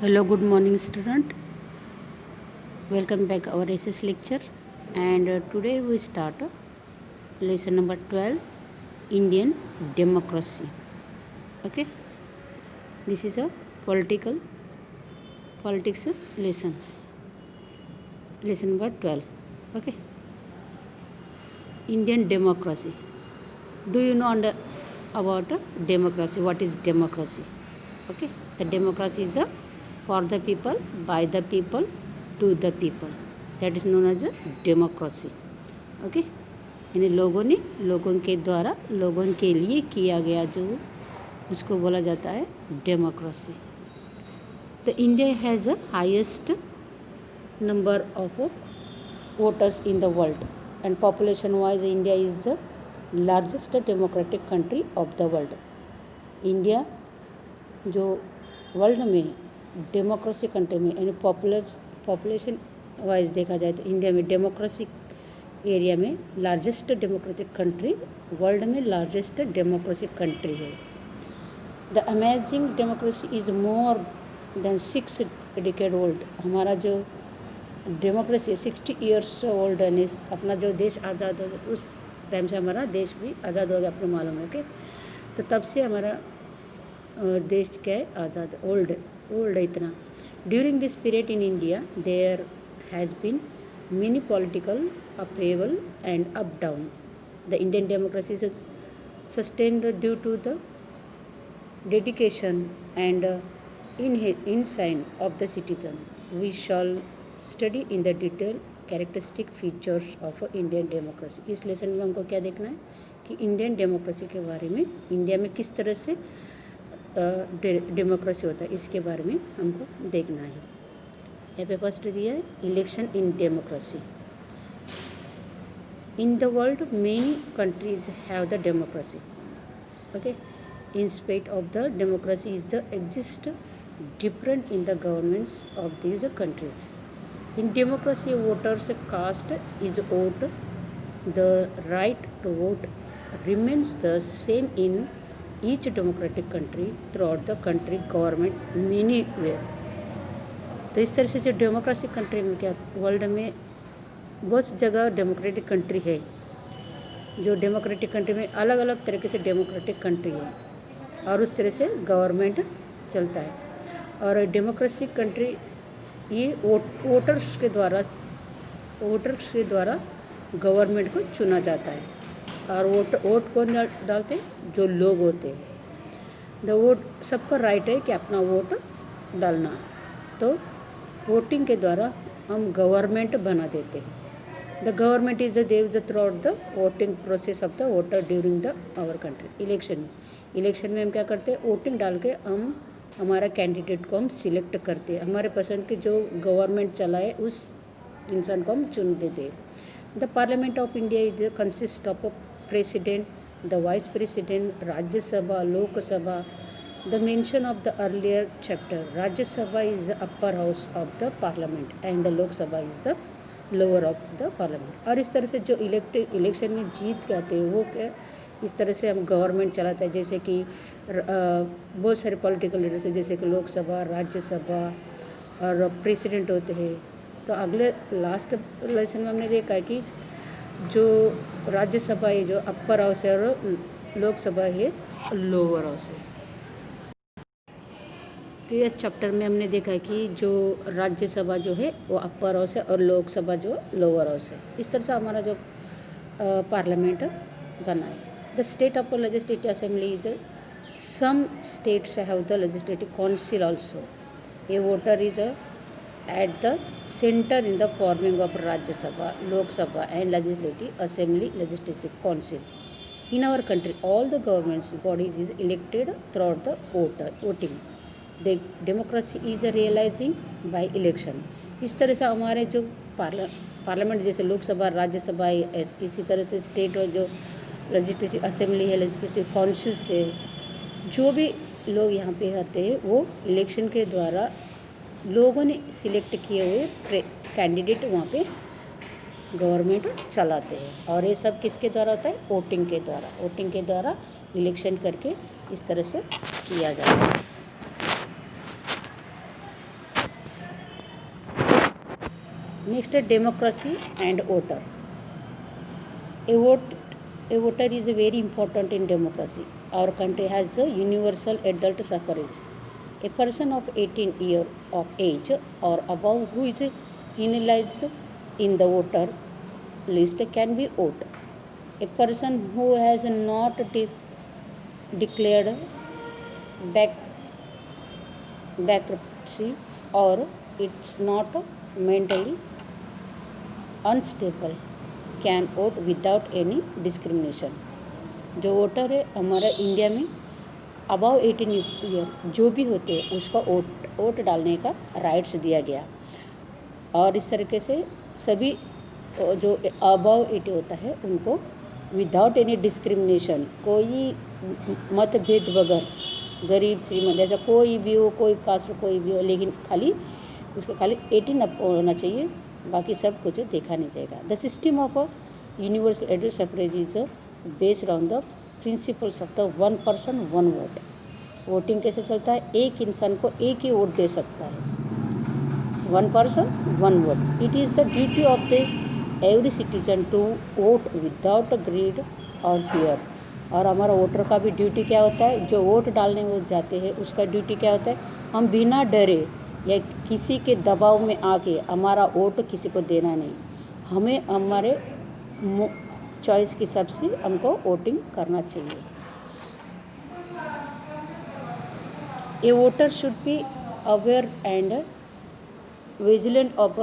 Hello, good morning, student. Welcome back our SS lecture. And today we start lesson number 12, Indian democracy. Okay, this is a politics lesson. Lesson number 12. Okay, Indian democracy. Do you know about democracy? What is democracy? Okay, the democracy is for the people, by the people, to the people. That is known as a democracy. Okay, यानी लोगों के द्वारा लोगों के लिए किया गया जो उसको बोला जाता है democracy. The India has the highest number of voters in the world, and population wise India is the largest democratic country of the world. India जो वर्ल्ड में डेमोक्रेसी कंट्री में यानी पॉपुलेशन वाइज देखा जाए तो इंडिया में democracy area में largest democratic country, world में लार्जेस्ट डेमोक्रेटिक कंट्री है. The amazing democracy is more than 6 decade old. हमारा जो डेमोक्रेसी 60 ईयर्स ओल्ड है. अपना जो देश आज़ाद हो गया उस टाइम से हमारा देश भी आज़ाद हो गया, आपको मालूम है. ओके, तो तब से हमारा देश क्या है, आज़ाद, ओल्ड है इतना. During this period in India there has been many political upheaval and up down. The Indian democracy is sustained due to the dedication and insight of the citizen. We shall study in the detail characteristic features of Indian democracy. इस lesson में हमको क्या देखना है कि Indian democracy के बारे में, इंडिया में किस तरह से डेमोक्रेसी होता है, इसके बारे में हमको देखना है. यहाँ पे फर्स्ट दिया है election in democracy. In the world many countries have the democracy. Okay, in spite of the democracy is the exist different in the governments of these countries. In democracy voters cast is vote. The right to vote remains the same in each democratic country throughout the country government many where. तो इस तरह से जो democratic country में क्या, world में बहुत जगह डेमोक्रेटिक कंट्री है. जो डेमोक्रेटिक कंट्री में अलग अलग तरीके से डेमोक्रेटिक कंट्री है और उस तरह से गवर्नमेंट चलता है. और डेमोक्रेटिक कंट्री ये वोटर्स के द्वारा गवर्नमेंट को चुना जाता है. और वोट कौन डालते हैं, जो लोग होते हैं. द वोट, सबका राइट है कि अपना वोट डालना. तो वोटिंग के द्वारा हम गवर्नमेंट बना देते हैं. The government is the throughout the voting process of the voter during the our country. Election में हम क्या करते हैं, वोटिंग डाल के हम हमारा कैंडिडेट को हम सिलेक्ट करते हैं. हमारे पसंद के जो गवर्नमेंट चलाए उस इंसान को हम चुन देते हैं. The parliament of India is consist of president, the vice president, Rajya Sabha, Lok Sabha. The mention of the earlier chapter, Rajya Sabha is the upper house of the parliament and the Lok Sabha is the lower of the parliament. और इस तरह से जो election में जीत के आते हैं वो क्या, इस तरह से हम गवर्नमेंट चलाते हैं. जैसे कि बहुत सारे पॉलिटिकल लीडर्स हैं, जैसे कि लोकसभा, राज्यसभा और प्रेसिडेंट होते हैं. तो अगले लास्ट लेसन में हमने देखा है कि जो राज्यसभा है जो अपर हाउस है और लोकसभा है लोअर हाउस है. प्रीवियस चैप्टर में हमने देखा है कि जो राज्यसभा जो है वो अपर हाउस है और लोकसभा जो लोअर हाउस है. इस तरह से हमारा जो पार्लियामेंट बना है. The state of legislative assembly is some states have the legislative council also. A voter is at the centre in the forming of Rajya Sabha, Lok Sabha and legislative assembly, legislative council. In our country all the governments bodies is elected throughout the voting. The democracy is realising by election. इस तरह से हमारे जो parliament जैसे लोकसभा, राज्यसभा, इसी तरह से state और जो लेजिस्लेटिव असेंबली है, लेजिस्लेटिव काउंसिल से जो भी लोग यहाँ पे आते हैं वो इलेक्शन के द्वारा लोगों ने सिलेक्ट किए हुए कैंडिडेट वहाँ पे गवर्नमेंट चलाते हैं. और ये सब किसके द्वारा होता है, वोटिंग के द्वारा इलेक्शन करके इस तरह से किया जाता है. Next, democracy and voter. A voter is very important in democracy. Our country has a universal adult suffrage. A person of 18 years of age or above who is enlisted in the voter list can be vote. A person who has not declared bankruptcy or it's not mentally unstable can vote without any discrimination. जो voter है हमारा India में above 18 year जो भी होते हैं उसका vote डालने का राइट्स दिया गया. और इस तरीके से सभी जो अबाव 80 होता है उनको विदाउट एनी डिस्क्रिमिनेशन, कोई मतभेद बगैर, गरीब श्रीमंत ऐसा कोई भी हो, कोई कास्ट कोई भी हो, लेकिन खाली उसको खाली 18 अप होना चाहिए, बाकी सब कुछ देखा नहीं जाएगा. The system of universal adult suffrage is based on the principles of the one person one vote. Voting कैसे चलता है? एक इंसान को एक ही वोट दे सकता है. One person one vote. It is the duty of the every citizen to vote without greed और फियर. और हमारा वोटर का भी ड्यूटी क्या होता है? जो वोट डालने वो जाते हैं उसका ड्यूटी क्या होता है? हम बिना डरे या किसी के दबाव में आके हमारा वोट किसी को देना नहीं. हमें हमारे चॉइस के हिसाब से हमको वोटिंग करना चाहिए. A voter should be aware and vigilant of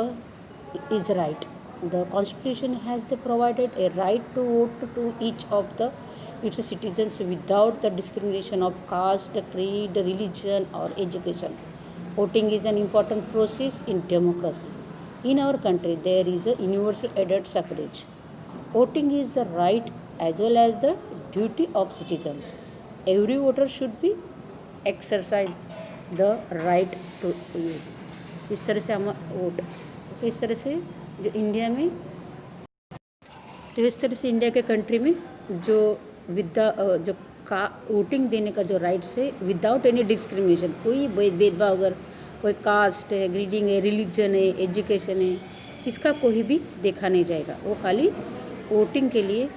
is right. The constitution has provided a right to vote to each of the its citizens without the discrimination of caste, creed, religion or education. Voting is an important process in democracy. In our country, there is a universal adult suffrage. Voting is the right as well as the duty of citizen. Every voter should be exercise the right to use. इस तरह से हम vote, इस तरह से जो India में, तो इस तरह से इंडिया के कंट्री में जो जो का वोटिंग देने का जो राइट्स है विदाउट एनी डिस्क्रिमिनेशन, कोई भेदभाव अगर कोई कास्ट है, ग्रीडिंग है, रिलीजन है, एजुकेशन है, इसका कोई भी देखा नहीं जाएगा. वो खाली वोटिंग के लिए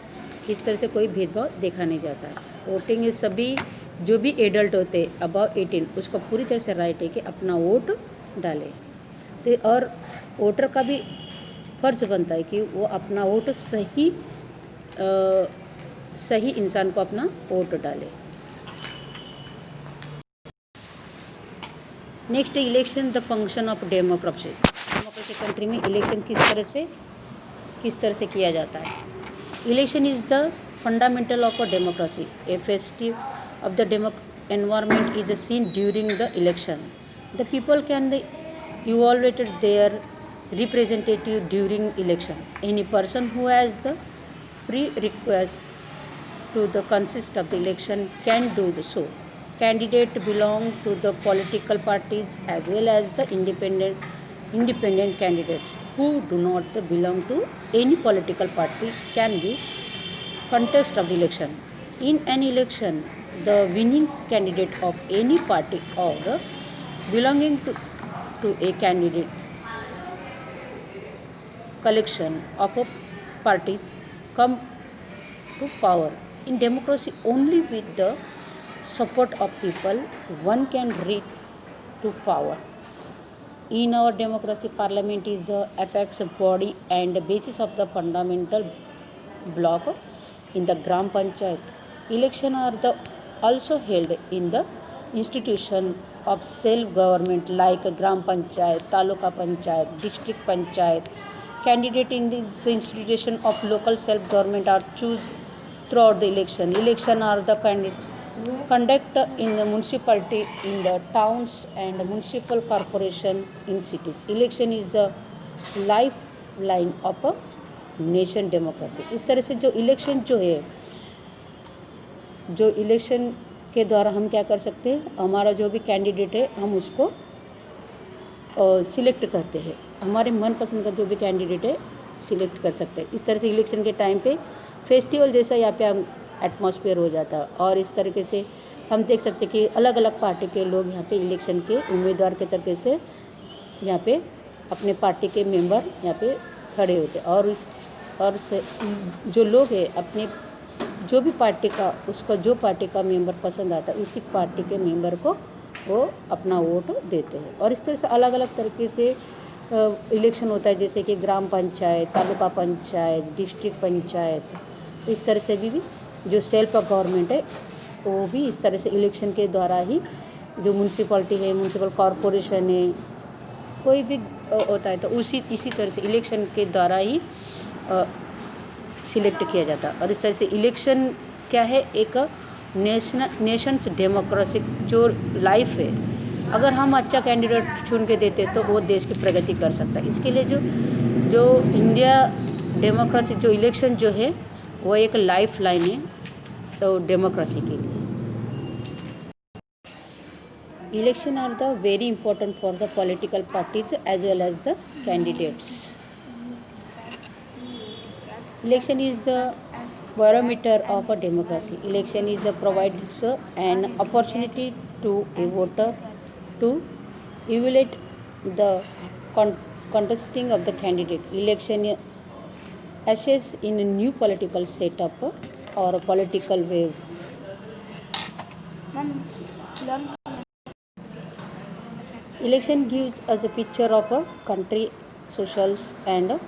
इस तरह से कोई भेदभाव देखा नहीं जाता है. वोटिंग है सभी जो भी एडल्ट होते हैं अबाव 18 उसका पूरी तरह से राइट है कि अपना वोट डाले. तो और वोटर का भी फर्ज बनता है कि वो अपना वोट सही इंसान को अपना वोट डाले. Next, election the function of democracy. Democracy country में इलेक्शन किस तरह से किया जाता है. Election is the fundamental of a democracy. A festive of the environment is seen during the election. The people can evaluate their representative during election. Any person who has the prerequisites to the consist of the election can do so. Candidates belong to the political parties as well as the independent candidates who do not belong to any political party can be contest of the election. In an election, the winning candidate of any party or belonging to a candidate collection of parties come to power. In democracy, only with the support of people one can reach to power. In our democracy, parliament is the apex body and basis of the fundamental block. In the Gram Panchayat, election are also held in the institution of self-government like Gram Panchayat, Taluka Panchayat, District Panchayat. Candidate in the institution of local self-government are choose throughout the election. Election are the conduct in the municipality, in the towns and municipal corporation in cities. Election is the lifeline of a nation democracy. इस तरह से जो election जो election के द्वारा हम क्या कर सकते हैं, हमारा जो भी कैंडिडेट है हम उसको सिलेक्ट करते हैं. हमारे मनपसंद का जो भी कैंडिडेट है सिलेक्ट कर सकते हैं. इस तरह से इलेक्शन के टाइम पे फेस्टिवल जैसा यहाँ पे हम एटमॉस्फेयर हो जाता है. और इस तरीके से हम देख सकते हैं कि अलग अलग पार्टी के लोग यहाँ पे इलेक्शन के उम्मीदवार के तरीके से यहाँ पे अपने पार्टी के मेंबर यहाँ पे खड़े होते और जो लोग हैं अपने जो भी पार्टी का उसको जो पार्टी का मेंबर पसंद आता है उसी पार्टी के मेंबर को वो अपना वोट देते हैं। और इस तरह से अलग अलग तरीके से इलेक्शन होता है, जैसे कि ग्राम पंचायत, तालुका पंचायत, डिस्ट्रिक्ट पंचायत। तो इस तरह से भी जो सेल्फ गवर्नमेंट है वो भी इस तरह से इलेक्शन के द्वारा ही, जो म्यूनसिपलिटी है, म्यूनसिपल कॉरपोरेशन है, कोई भी होता है तो इसी तरह से इलेक्शन के द्वारा ही सिलेक्ट किया जाता है। और इस तरह से इलेक्शन क्या है, एक नेशंस डेमोक्रेसी जो लाइफ है, अगर हम अच्छा कैंडिडेट चुन के देते तो वो देश की प्रगति कर सकता है। इसके लिए जो इंडिया डेमोक्रेसी जो इलेक्शन जो है वो एक लाइफ लाइन है तो डेमोक्रेसी के लिए। Election are the very important for the political parties as well as the candidates. Election is the barometer of a democracy. Election is provides an opportunity to a voter to evaluate the contesting of the candidate. Election assess in a new political setup or a political wave. Election gives us a picture of a country, social and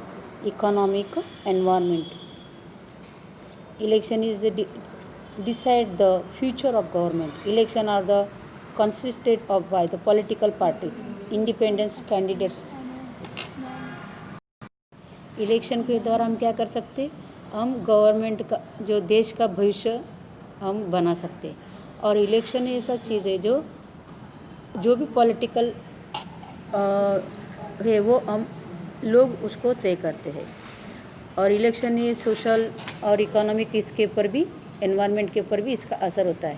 economic environment. Election is decide the future of government. Election are the consisted of by the political parties, independent candidates. Election के द्वारा हम क्या कर सकते, हम government का जो देश का भविष्य हम बना सकते। और इलेक्शन ऐसा चीज़ है जो भी पॉलिटिकल है वो हम लोग उसको तय करते हैं। और इलेक्शन ये सोशल और इकोनॉमिक इसके ऊपर भी, एनवायरनमेंट के ऊपर भी इसका असर होता है।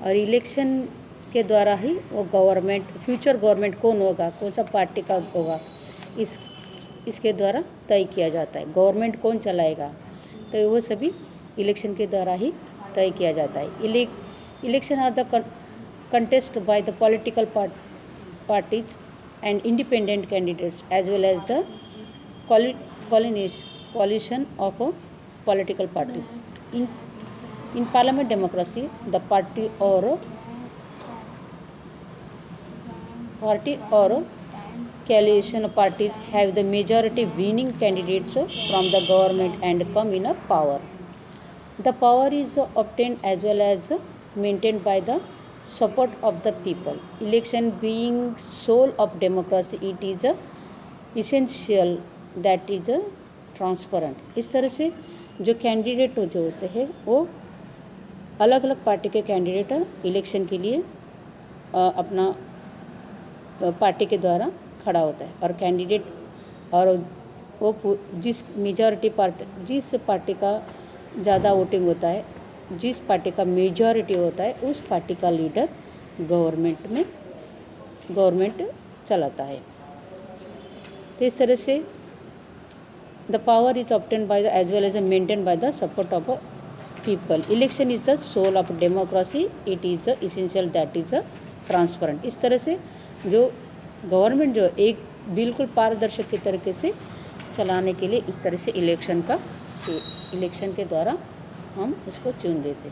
और इलेक्शन के द्वारा ही वो गवर्नमेंट, फ्यूचर गवर्नमेंट कौन होगा, कौन सा पार्टी का होगा, इसके द्वारा तय किया जाता है। गवर्नमेंट कौन चलाएगा तो वो सभी इलेक्शन के द्वारा ही तय किया जाता है। Election are the contest by the political parties and independent candidates as well as the coalition of political parties. In parliament democracy, the party or coalition parties have the majority winning candidates from the government and come in a power. The power is obtained as well as maintained by the support of the people. Election being soul of democracy, it is essential that is transparent. इस तरह से जो candidate जो होते हैं वो अलग अलग पार्टी के कैंडिडेट इलेक्शन के लिए अपना पार्टी के द्वारा खड़ा होता है। और कैंडिडेट और वो जिस पार्टी का ज़्यादा वोटिंग होता है, जिस पार्टी का मेजॉरिटी होता है, उस पार्टी का लीडर गवर्नमेंट चलाता है। तो इस तरह से the power is obtain by the as well as maintain by the support of people. Election is the soul of democracy. It is essential that is transparent. इस तरह से जो गवर्नमेंट जो एक बिल्कुल पारदर्शक के तरीके से चलाने के लिए इस तरह से इलेक्शन के द्वारा हम इसको चुन देते हैं.